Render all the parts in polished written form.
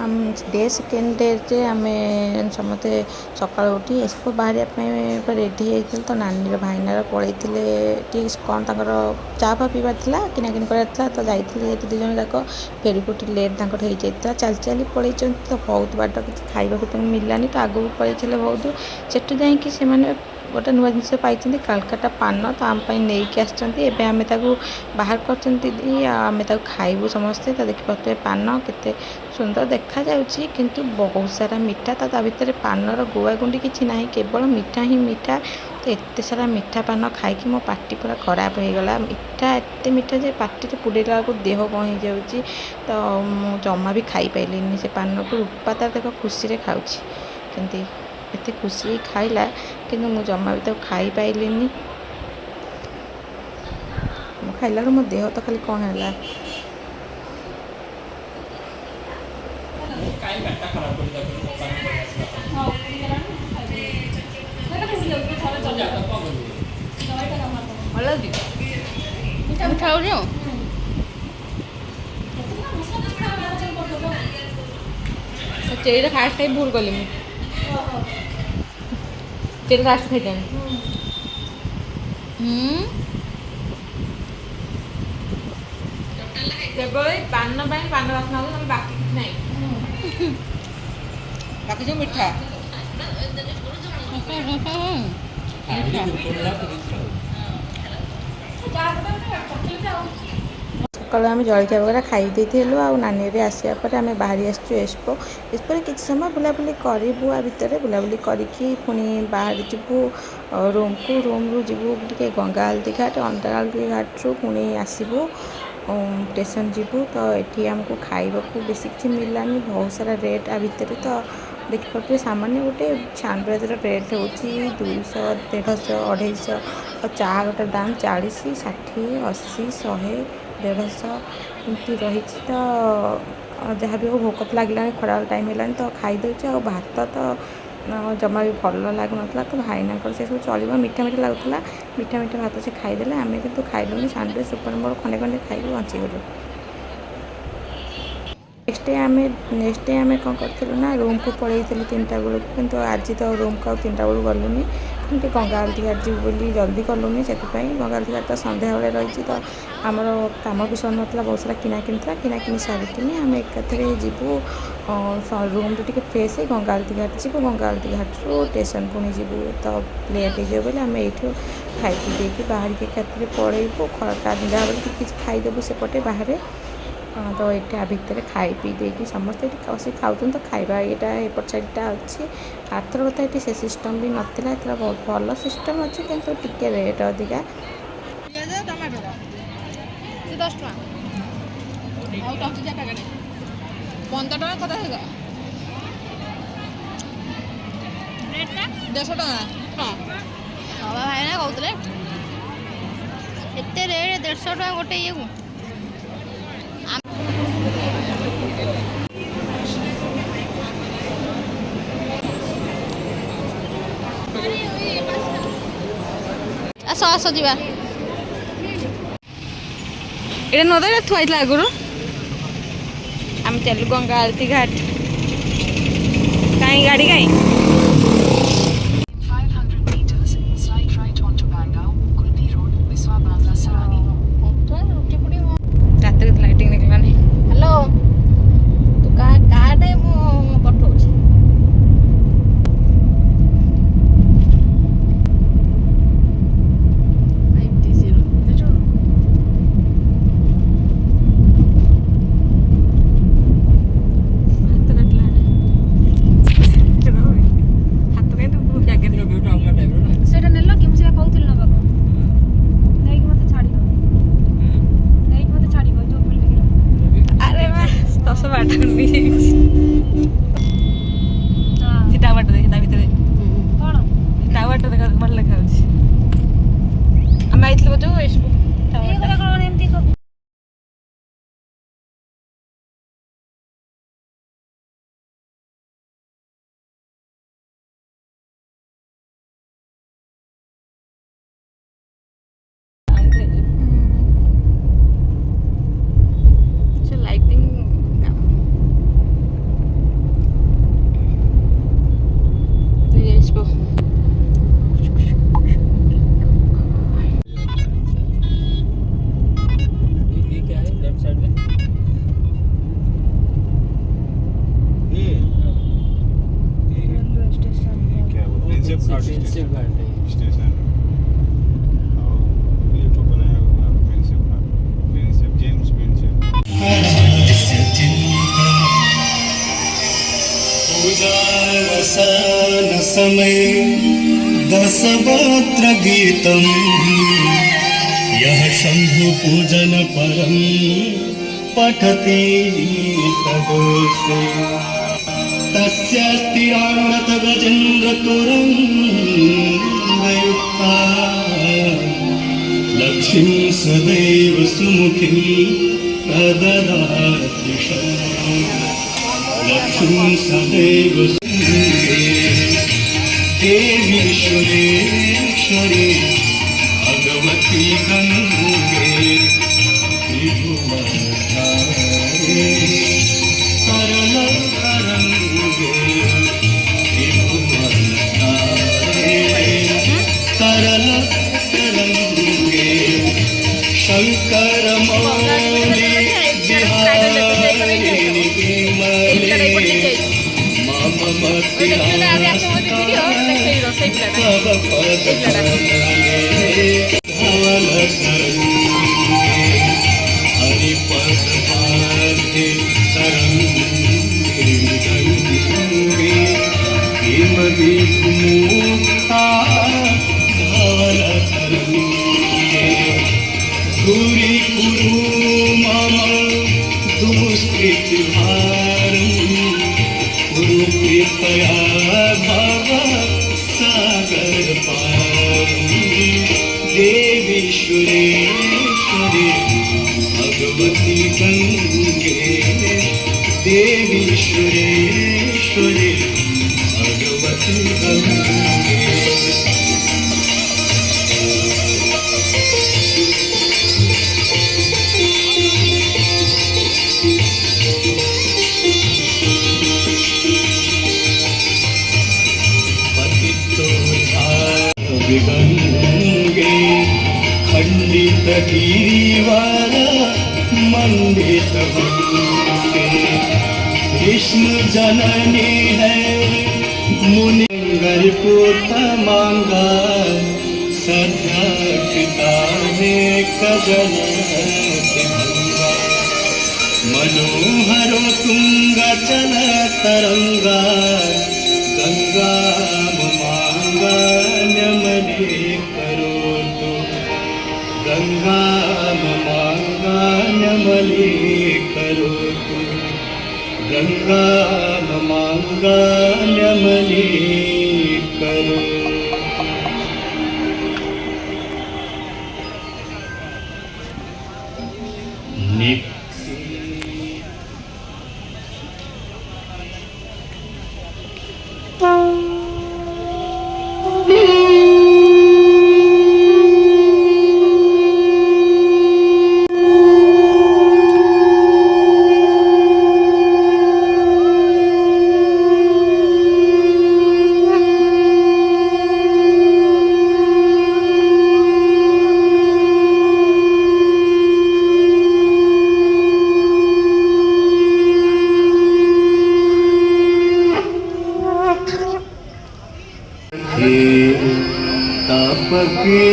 Day second day आमे समस्ते सका उठी एसपो बाहर रेडी होती तो नानी भाईनार पड़े कौन तर चा फा पीबार था किनाकिन करार तो जाइए दुज जाक फेरी को लेट हो जाता चल चली पड़े तो बहुत बाट किसी खाइबा मिललानी तो आगू पड़े बहुत सेठू जा गोटे नुआ जिन पाई कालकाटा पान तो आम नहीं आसमें बाहर कर दीदी आम खाइबू समस्ते तो देखिए पान केते सुंदर देखा जाउची किंतु बहुत सारा मीठा तो भितर पानर गुआ गुंडी किसी ना केवल मीठा ही मीठा तो एत सारा मीठा पान खाई मो पार्टी पूरा खराब हो गला मीठा एत मीठा जे पार्टी पुड़ेला देह कौन हो जाऊँगी तो जमा भी खाई पाइलिनी से पान को रूपा तार देख खुशी खाऊँगी एत खुशी खाइला कि मु जमा भी खाई पाइलिनी खाइला मो देह तो खाली कौन है चेरी फास्ट टाइम भूल कली चेरी फास्ट खाई केवल पान पान बास्ना बाकी किसी नहीं बाकी जो मीठा सकाल आम जलखिया वगैरह खाई देलु आ नानी आसिया पर आम बाहरी एसपो किसी समय बुलाबुली करूँ आ भितर बुलाबुली करी पुणी बाहर जीवु रूम को रूम रू जीवु टे गंगा हल्दी घाट अंधा हल्दी घाट रू पुणी आसबू स्टेशन जीवु तो ये आमको खाइबा बेसी किसी मिलानी बहुत सारा रेट आ भितर तो देखिए सामान्य गोटे सैंडविच रेट हो 200 150 250 और चा गोटे दाम 40 60 80 100 150 एमती रही तो जहाँ भी हो भोक तो लगे खरा टाइम है तो खाईदे आ भात तो जमा भी भल लगुना तो भाईना से सब चलो मीठा मीठा लगुला मीठा मीठा भात से खाईदे आम कि खाइलुनि सैंडविच सुपर मोर खंडे खंडे खाई बचीगलु नेक्स्ट डे आम कौन करूँ ना रूम को पलि 3टा बेलू कि आज तो रूम को 3टा बेलू गलुनि कि गंगा हल्दी घाट जीव बोली जल्दी कलुनि से गंगा हल्दी घाट तो सन्ध्या बेले रही तो आमर कम भी सर नाला बहुत सारा किनाकिन था किनाकिन सारिकिनी आम एकाथरे जीवु रूम टे फ्रेश है गंगा हल्दी घाट जीवु गंगा हल्दी घाट रू स्टेशन पुणी जीवु तो लेट हो बोले आम ये खाई पी बाहर के एकाथरे पलैबू जहाँ बोले किसी खाईदेबू सेपटे बाहर तो ये भितर खाई पी देकी समस्ते बस खाऊ तो खाଇବା यहाँ एपट साइडटा अच्छी आर्थर कथा ये से सिस्टम भी नाला एथर बहुत भल सिस्टम अच्छे किंतु टिके रेट अधिका 150 टका गोटे ये आस आस जा ये नदी थुआई आगुरी आम चलु गंगा आरती घाट कहीं गाड़ी कहीं लाइटिंग निकलानी हेलो तू कार्ड पठाऊँ प्रिंसेप घाट प्रिंसेप घाट है ये। स्टेशन और ये तो बनाया हुआ है प्रिंसेप घाट, प्रिंसेप जेम्स प्रिंसेप। पूजावसान समये दशवक्त्र गीतम् यः शम्भु पूजन परं पठति तदोषे तस्यास्ति आनत गजेन्द्र तुरङ्गयुक्ता लक्ष्मीं सदैव सुमुखीं प्रददाति लक्ष्मीं सदैव देवी सुरेश्वरी भगवती गंगे त्रिभुवनधारे सरल तरंगे त्रिभुवनधारे सरल तरंगे शंकर मौली Guri Guru Mama Duskritvaram Guru Kripaya Bhava Sagar Param Devi Shureshwari Bhagavati Gange Devi Shureshwari Bhagavati Gange Gange खंडित गिरिवर मंडित भंगे विष्णु जननी है मुनि गरीपुत मांगा सद्या पिता ने कजन भंगा मनोहर तुंग चल तरंगा गंगा मांगा नमने करो तो गंगा मांगा नमने करो तो गंगा मांगा नमने करो तापकी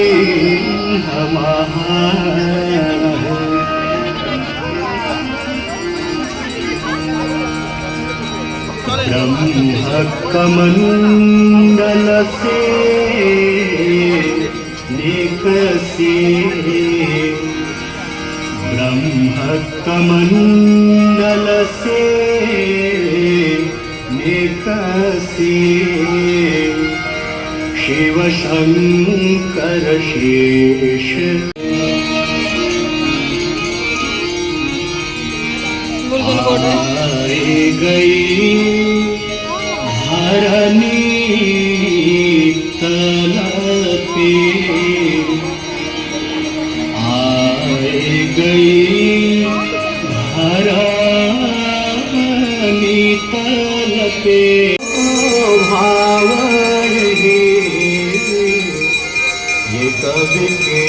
ब्रह्मकमण्डल से निकसी ब्रह्मकमण्डल से निकसी शिव शंकर शेष आए गई हरनी तलपे आए गई हरनी तलपे भाव कवि के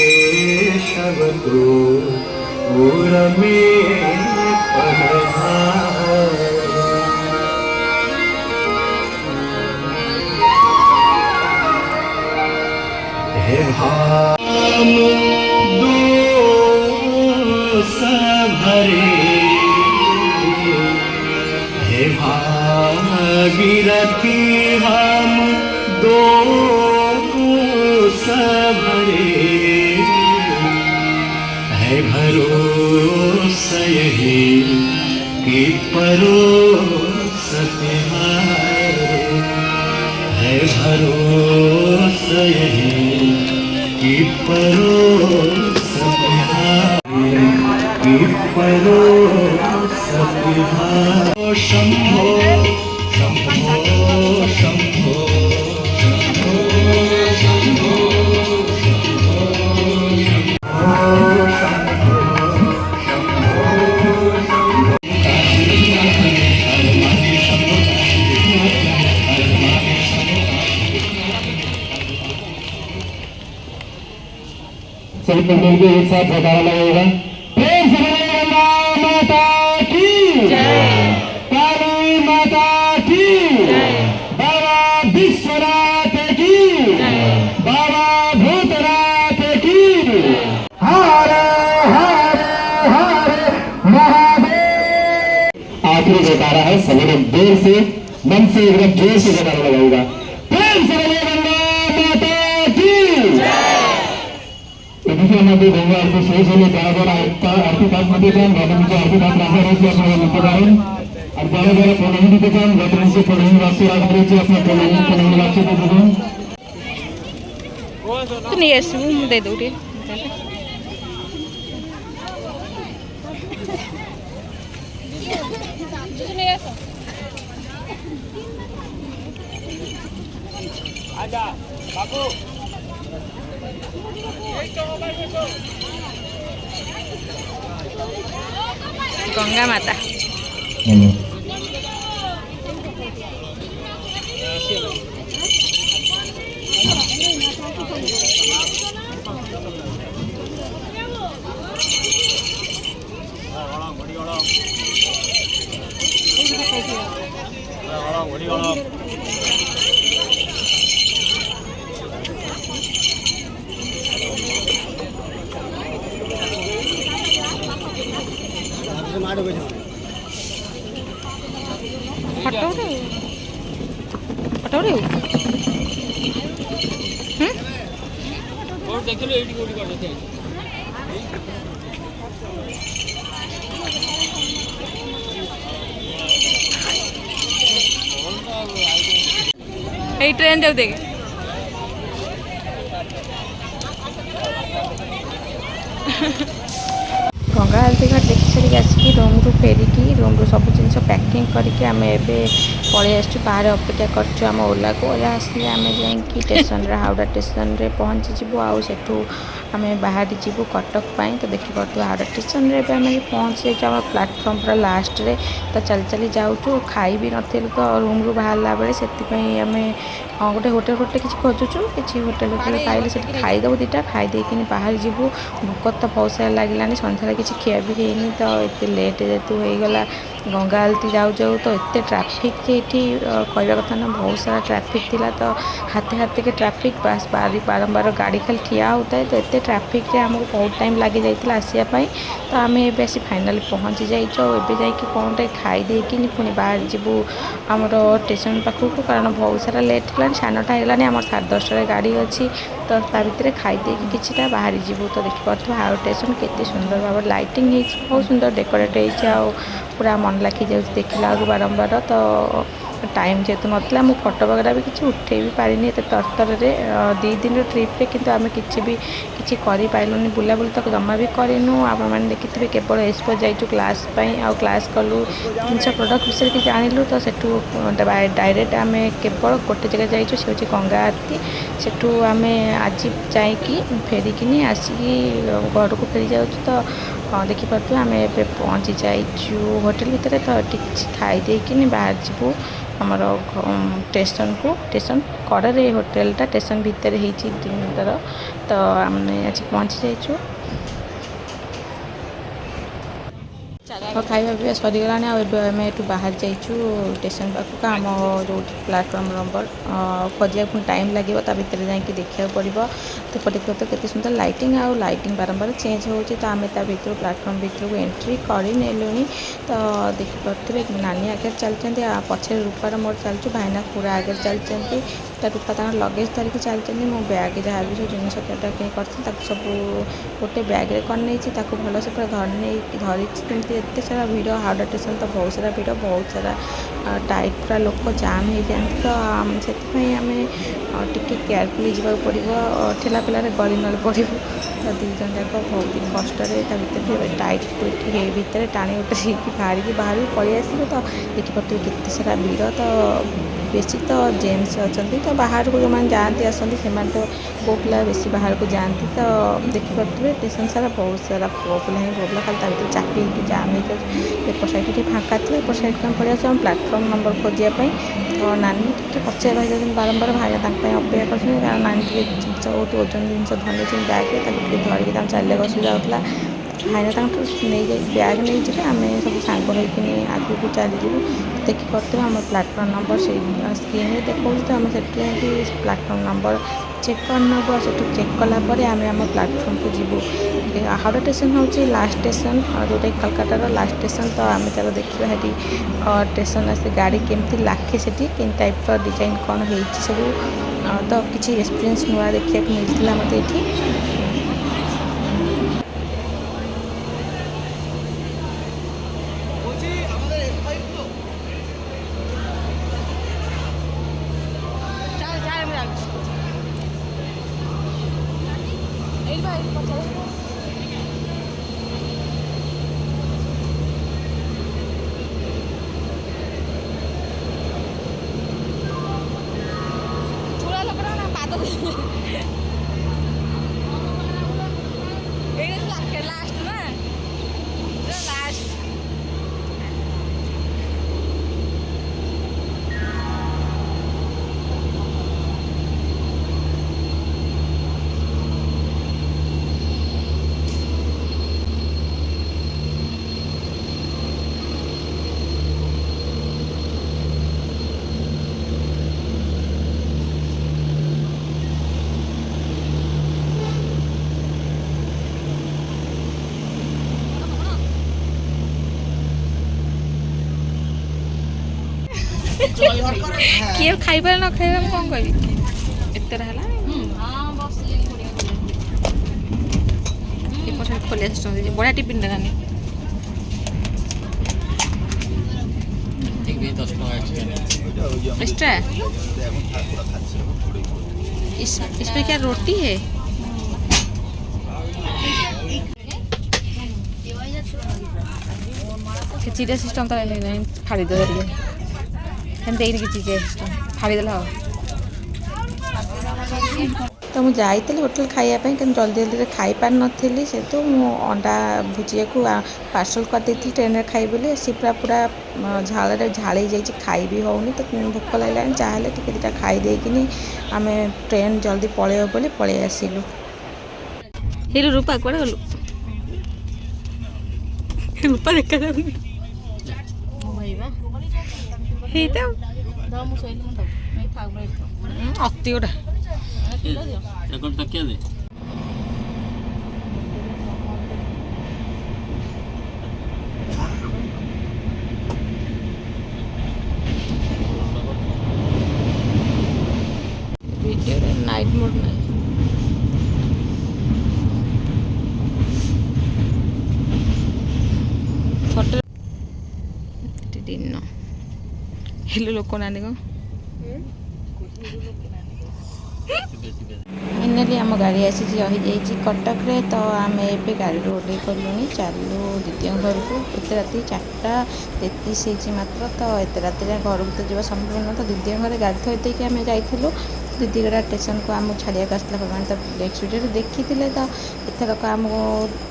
शब्दो पूर में पधार। है भागीरथी हम दो सबरे, है भरोसा यही कि परोस तिहारे, है भरोसा यही कि परोस तिहारे, कि परोस तिहारे। शंभो शंभो शंभो शंभो शंभो सभी पंडित को एक साथ जयकारा लगेगा। प्रेम से बोलिए गंगा माता की जय, काली माता की जय, बाबा विश्वनाथ की जय, बाबा भूतनाथ की हर हर हर महादेव। आखिरी जयकारा है, सभी लोग देर से मन से एकदम जोर से जयकारा लगाएगा। प्रेम से बोलिए गंगा माता की जय। एडिशनमध्ये गंगा आरती शेष झाली, त्यानंतर आरती तासमध्ये पण गौतमीची आरती तास राहणार आहे आपल्याला नक्की पाहिजे। आणि त्यानंतर कोणीही तिथे पण गौतमीची कोणीही वाक्य राहण्याची असं कोणीही वाक्य ते बघून तू नहीं ऐसे वो दे दो रे आजा बाबू गंगा माता फटोरे और देख लो एडी कोडी कर देते हैं ए ट्रेन जाऊ देख गंगा आरती घाट देखी सारी आसिकी रूम्रु फेरिकी रूम्रु सब जिन पैकिंग करके आम एवं पलि आसु बाहर अपेक्षा करछु आम ओला को ओला आसले आम जाइए स्टेशन हावड़ा स्टेशन रे पहुँची जीवु आठू आम बाहर जीवु कटक पाई तो देखिए हावड़ा स्टेशन रे आम पहुँची जाइए प्लाटफर्म पूरा लास्ट रे तो चल चली जाऊँ खाई भी नथिलु तो रूम्रु बाहरला बेले से आम गोटे होटेल होटेल किसी खोजुचु किसी होटेल होटेल पाइले से खाईदेव दुटा खाईदे बाहर जीवु भोक तो बहुत सारा लगे सन्ध्या किसी खिया भी है तो ये लेट जेतु हो गला गंगा आरती जाऊ जाऊ तो एत ट्राफिक ये कहवा कथा ना बहुत सारा ट्राफिक थिला तो हाथे हाथे के ट्राफिक बस बारंबार गाड़ी खाली ठिया होता है तो एत ट्राफिक आमको बहुत टाइम लगी जाइए आसापी तो आम एवं आसी फाइनाली पहुँची जाइए जा कौन टे खाईदे पुणी बाहर जीवु आमर स्टेशन पाखक कारण बहुत सारा लेट है 9:30 है आम 10:30 गाड़ी अच्छी तो ता भर खाईदे किटा बाहर जीवु तो देखिए हावड़ा स्टेशन केते सुंदर भाव लाइटिंग है बहुत सुंदर डेकोरेट हो पूरा मन लखी जाऊँ देखला बारंबार तो टाइम जेहेतु नाला मुझे फोटो वगैरह भी किसी उठे भी पारिनी एत तरतर 2 दिन ट्रिप्रे किंतु आम किसी पार्लुनि बुलाबुली तो जमा भी करूँ आप देखिए केवल एसपो जाइए क्लास आ क्लास कलु जिन प्रोडक्ट विषय कि जानलु तो सेठू डायरेक्ट आम केवल गोटे जगह जाइए से हूँ गंगा आरती सेठू आम आज जाकि फेरिकी आसिकी घर को फेरी जाऊँ तो देखिपे आम ए पहुँची जाइए होटेल भितर तो किसी खाईदे बाहर जीवु आमर स्टेशन को स्टेशन कड़े होटेलटा स्टेशन भितर होतर तो आम आज पहुँची जाइए ଖାଇବା ପିଇବା ସରିଗଲାଣି ଆଉ ଏବେ ଆମେ ଏଠୁ ବାହାରି ଯାଇଛୁ ଷ୍ଟେସନ ପାଖକୁ ଆମ ଯେଉଁଠି ପ୍ଲାଟଫର୍ମ ନମ୍ବର ଖୋଜିବାକୁ ପୁଣି ଟାଇମ୍ ଲାଗିବ ତା ଭିତରେ ଯାଇକି ଦେଖିବାକୁ ପଡ଼ିବ। ସେପଟେ ତ କେତେ ସୁନ୍ଦର ଲାଇଟିଂ ବାରମ୍ବାର ଚେଞ୍ଜ ହେଉଛି ତ ଆମେ ତା ଭିତରୁ ପ୍ଲାଟଫର୍ମ ଭିତରକୁ ଏଣ୍ଟ୍ରି କରିନେଲୁଣି। ତ ଦେଖିପାରୁଥିବେ ନାନୀ ଆଗରେ ଚାଲିଛନ୍ତି ଆଉ ପଛରେ ରୂପାର ମୋର ଚାଲିଛୁ ଭାଇନା ପୁରା ଆଗରେ ଚାଲିଛନ୍ତି। ତା ରୂପା ତାଙ୍କର ଲଗେଜ ଧରିକି ଚାଲିଛନ୍ତି। ମୁଁ ବ୍ୟାଗ୍ ଯାହା ବି ସବୁ ଜିନିଷ କିଣାକିଣି କରିଥିଲି ତାକୁ ସବୁ ଗୋଟେ ବ୍ୟାଗ୍ରେ କରିନେଇଛି ତାକୁ ଭଲସେ ପୁରା ଧରିଛି କେମିତି ଏତେ ସାରା ଭିଡ଼ ହାଓଡ଼ା ଷ୍ଟେସନ ତ ବହୁତ ସାରା ଭିଡ଼ ବହୁତ ସାରା ଟାଇଟ୍ ପୁରା ଲୋକ ଜାମ୍ ହେଇଯାଆନ୍ତି ତ ସେଥିପାଇଁ ଆମେ ଟିକେ କେୟାରଫୁଲି ଯିବାକୁ ପଡ଼ିବ ଠେଲା ପେଲାରେ ଗଳି ନହେଲେ ପଡ଼ିବୁ ତ 2 ଜଣ ଯାକ ବହୁତ କଷ୍ଟରେ ତା ଭିତରେ ଟାଇଟ୍ ଭିତରେ ଟାଣି ଗୋଟେ ହେଇକି ବାହାରକୁ ପଳେଇ ଆସିବୁ ତ ଦେଖିପାରୁଥିବେ କେତେ ସାରା ଭିଡ଼ ତ ବେଶୀ ତ ଜେଣ୍ଟସ୍ ଅଛନ୍ତି ତ ବାହାରକୁ ଯେଉଁମାନେ ଯାଆନ୍ତି ଆସନ୍ତି ସେମାନେ ତ ପୁଅ ପିଲା ବେଶୀ ବାହାରକୁ ଯାଆନ୍ତି ତ ଦେଖିପାରୁଥିବେ ଷ୍ଟେସନ ସାରା ବହୁତ ସାରା ପୁଅ ପିଲା ଖାଲି ତା ଭିତରେ ଚାପି ହେଇକି ଜାମ୍ ହେଇଯାଉଛି। ଏପଟ ସାଇଡ଼୍ ଟିକେ ଫାଙ୍କା ଥିଲା ଏପଟ ସାଇଡ଼୍କୁ ଆମେ ପଳେଇ ଆସିଛୁ ଆମ ପ୍ଲାଟଫର୍ମ ନମ୍ବର ଖୋଜିବା ପାଇଁ ତ ନାନୀ ଟିକେ ପଛରେ ରହିଯାଉଛନ୍ତି ବାରମ୍ବାର ଭାଇନା ତାଙ୍କ ପାଇଁ ଅପେକ୍ଷା କରୁଛନ୍ତି କାରଣ ନାନୀ ଟିକେ ଜିନିଷ ବହୁତ ଓଜନ ଜିନିଷ ଧରିନେଇଛନ୍ତି ବ୍ୟାଗ୍ରେ ତାକୁ ଟିକେ ଧରିକି ତାଙ୍କୁ ଚାଲିବାକୁ ଅସୁବିଧା ହେଉଥିଲା। ଭାଇନା ତାଙ୍କଠୁ ବ୍ୟାଗ୍ ନେଇଯିବେ ଆମେ ସବୁ ସାଙ୍ଗ ହେଇକିନି ଆଗକୁ ଚାଲିଯିବୁ। ଦେଖିପାରୁଥିବେ ଆମ ପ୍ଲାଟଫର୍ମ ନମ୍ବର ସେଇ ସ୍କ୍ରିନ୍ରେ ଦେଖାଉଛି ତ ଆମେ ସେଠୁ ଯାଇକି ପ୍ଲାଟଫର୍ମ ନମ୍ବର ଚେକ୍ କରିନେବୁ ଆଉ ସେଠୁ ଚେକ୍ କଲା ପରେ ଆମେ ଆମ ପ୍ଲାଟଫର୍ମକୁ ଯିବୁ। ହାଓଡ଼ା ଷ୍ଟେସନ ହେଉଛି ଲାଷ୍ଟ ଷ୍ଟେସନ ଯେଉଁଟାକି କୋଲକାତାର ଲାଷ୍ଟ ଷ୍ଟେସନ ତ ଆମେ ଚାଲ ଦେଖିବା ସେଠି ଷ୍ଟେସନ ଆସି ଗାଡ଼ି କେମିତି ଲାଖେ ସେଠି କେମିତି ଟାଇପ୍ର ଡିଜାଇନ୍ କ'ଣ ହେଇଛି ସବୁ ତ କିଛି ଏକ୍ସପିରିଏନ୍ସ ନୂଆ ଦେଖିବାକୁ ମିଳିଥିଲା ମୋତେ ଏଠି। କିଏ ଖାଇପାରେ ନ ଖାଇପାରେ ମୁଁ କ'ଣ କହିବି ଏତେଟା ହେଲା ଏପଟ ଖୋଲି ଆସୁଛନ୍ତି ବଢ଼ିଆ ଟିଫିନ୍ଟା ନାନୀ एक्स्ट्रा इसमें क्या रोटी है खिचड़ी सिस्टम तो नहीं फाड़ी दे देखिए खिचड़ी सिस्टम फाड़ी देला तो मुझे जाइली होटेल खाइबापी कि जल्दी जल्दी खाई पार नी से तो मु अंडा भुजिया को पार्सल करदे ट्रेन में खाई बोली सी पूरा झाल झाड़ी जाइए खाई भी होनी तो भोक लगे चाहे टी दुटा खाईदेकिनी आम ट्रेन जल्दी पलैब बोली पलि आसिलु। हिरो रूपा कुआड़े गलु रूपा देखा अति गोटा नाइट मोड नहीं फोटो दिन हेलो लोक नानी को फाइनाली आम गाड़ी आसी रही कटक रे तो आम ए गाड़ी ओल्ले कलुनी चलू दीदी घर को एत राति 4:33 मात्र तो एत राति घर को तो जावा संभव न तो दीदी घर गाड़ी थी देकी आम जाइलु दीदी गड़ा स्टेशन को आम छाड़ा आसला भगवान तो नेक्स्ट वीडियो देखी तो एथरक आमको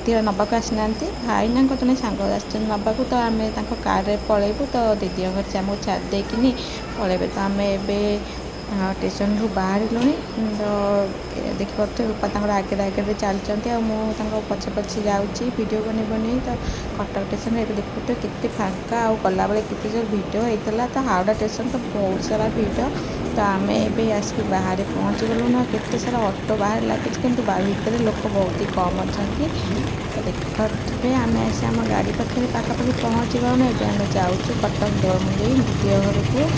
धीरे नवाक आसना भाईना जड़े सांग नवाक तो आम कार पलैबू तो दीदी घर से आमको छाड़ देकिनी पलैबे तो आम ए ଷ୍ଟେସନରୁ ବାହାରିଲୁଣି ତ ଦେଖିପାରୁଥିବେ ରୂପା ତାଙ୍କର ଆଗରେ ଆଗରେ ଚାଲିଛନ୍ତି ଆଉ ମୁଁ ତାଙ୍କ ପଛେ ପଛେ ଯାଉଛି ଭିଡ଼ିଓ ବନେଇ ତ କଟକ ଷ୍ଟେସନରେ ଏବେ ଦେଖିପାରୁଥିବେ କେତେ ଫାଙ୍କା ଆଉ ଗଲାବେଳେ କେତେ ଜୋର ଭିଡ଼ ହେଇଥିଲା ତ ହାଓଡ଼ା ଷ୍ଟେସନ ତ ବହୁତ ସାରା ଭିଡ଼ ତ ଆମେ ଏବେ ଆସିକି ବାହାରେ ପହଞ୍ଚିଗଲୁ ନା କେତେ ସାରା ଅଟୋ ବାହାରେ ଲାଗିଛି କିନ୍ତୁ ଭିତରେ ଲୋକ ବହୁତ ହି କମ୍ ଅଛନ୍ତି ତ ଦେଖିପାରୁଥିବେ ଆମେ ଆସି ଆମ ଗାଡ଼ି ପାଖରେ ପାଖାପାଖି ପହଞ୍ଚିଗଲୁଣି ଏବେ ଆମେ ଯାଉଛୁ କଟକ ଦୋଳମୁଣ୍ଡେଇ ଦ୍ୱିତୀୟ ଘରକୁ।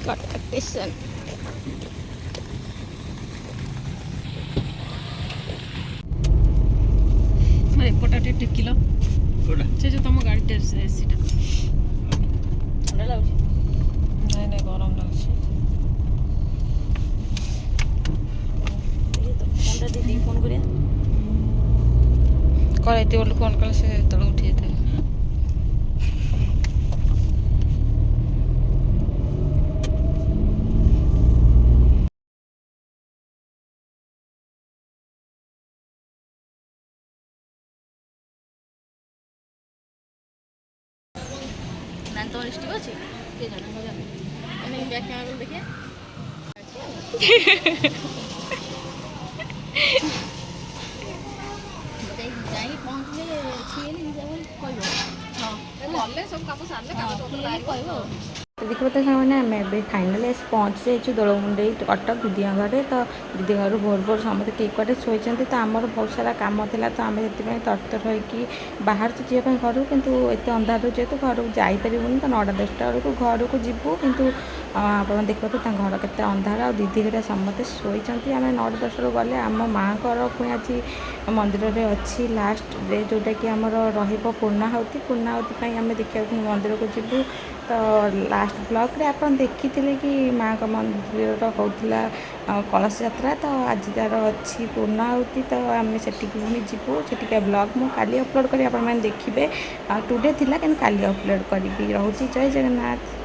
କଟକ ଷ୍ଟେସନ ଏପଟା ଟିକେ ଟେକିଲ ସେ ଯେଉଁ ତମ ଗାଡ଼ିଟା ଏସିଟା ଥଣ୍ଡା ଲାଗୁଛି ନାଇଁ ନାଇଁ ଗରମ ଲାଗୁଛି ଥଣ୍ଡା ଦିଦି ଫୋନ୍ କରିବା କଣ ଏତେ ବେଳୁ ଫୋନ୍ କଲେ ସେ ତଳେ ଉଠି ଯାଇଥାଏ। ନାଇଁ ତମ ଲିପଷ୍ଟିକ୍ ଅଛି କିଏ ଜାଣେ ମୁଁ ଜାଣିନି ଆମେ ବ୍ୟାକ୍ କ୍ୟାମେରା ଦେଖିବା ଯାଇକି ପହଞ୍ଚିଲେ ଛିଏଲି କହିବ ହଁ ଗଲେ ସବୁ କାମ ସାରିଲେ କାମ କହିବ ଆଉ ଦେଖିପାରୁଥିବେ ସାଙ୍ଗମାନେ ଆମେ ଏବେ ଫାଇନାଲି ଆସି ପହଞ୍ଚି ଯାଇଛୁ ଦୋଳମୁଣ୍ଡେଇ କଟକ ଦିଦିଙ୍କ ଘରେ ତ ଦିଦି ଘରୁ ଭୋର ଭୋର ସମସ୍ତେ କେକ୍ କାଟି ଶୋଇଛନ୍ତି ତ ଆମର ବହୁତ ସାରା କାମ ଥିଲା ତ ଆମେ ସେଥିପାଇଁ ତରତର ହୋଇକି ବାହାରୁଛୁ ଯିବା ପାଇଁ ଘରକୁ କିନ୍ତୁ ଏତେ ଅନ୍ଧାର ଯେହେତୁ ଘରକୁ ଯାଇପାରିବୁନି ତ 9ଟା 10ଟା ବେଳକୁ ଘରକୁ ଯିବୁ କିନ୍ତୁ ଆପଣ ଦେଖିପାରୁଥିବେ ତାଙ୍କ ଘର କେତେ ଅନ୍ଧାର ଆଉ ଦିଦି ଘରେ ସମସ୍ତେ ଶୋଇଛନ୍ତି ଆମେ 9ଟା 10ଟାରୁ ଗଲେ ଆମ ମାଆଙ୍କର ପୁଣି ଆଜି ମନ୍ଦିରରେ ଅଛି ଲାଷ୍ଟ ଡେ ଯେଉଁଟାକି ଆମର ରହିବ ପୂର୍ଣ୍ଣାହୁତି ପାଇଁ ଆମେ ଦେଖିବାକୁ ମନ୍ଦିରକୁ ଯିବୁ ତ ଲାଷ୍ଟ ବ୍ଲଗ୍ରେ ଆପଣ ଦେଖିଥିଲେ କି ମାଆଙ୍କ ମନ୍ଦିରର ହେଉଥିଲା କଳସ ଯାତ୍ରା ତ ଆଜି ତା'ର ଅଛି ପୂର୍ଣ୍ଣାହୁତି ତ ଆମେ ସେଠିକି ହିଁ ଯିବୁ ସେଠିକା ବ୍ଲଗ୍ ମୁଁ କାଲି ଅପଲୋଡ଼ କରି ଆପଣମାନେ ଦେଖିବେ ଟୁଡେ ଥିଲା କିନ୍ତୁ କାଲି ଅପଲୋଡ଼ କରିବି ରହୁଛି ଜୟ ଜଗନ୍ନାଥ।